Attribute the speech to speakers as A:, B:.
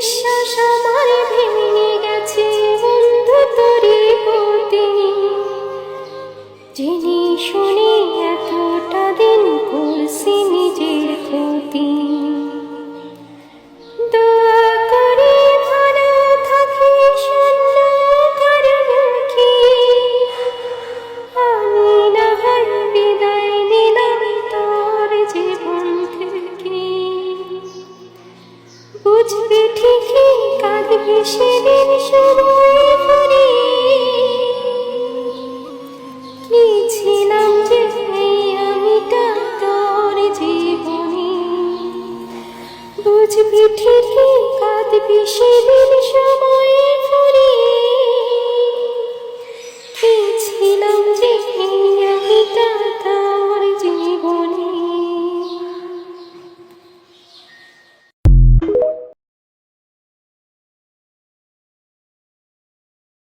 A: বিশ্বাস আমার ভেঙে গেছে বন্ধু তোরই প্রতি, জেনে শুনে এতটা দিন করছি নিজের ক্ষতি। দোয়া করি ভালো থাকি শূন্য ঘরে মুখী, আমি না হয় বিদায় নিলাম তোর জীবন থেকে। বুঝবি ঠিকই কাঁদবি সেদিন সময় করে, কি ছিলাম যে আমিটা তোর জীবনে। বুঝবি ঠিকই কাঁদবি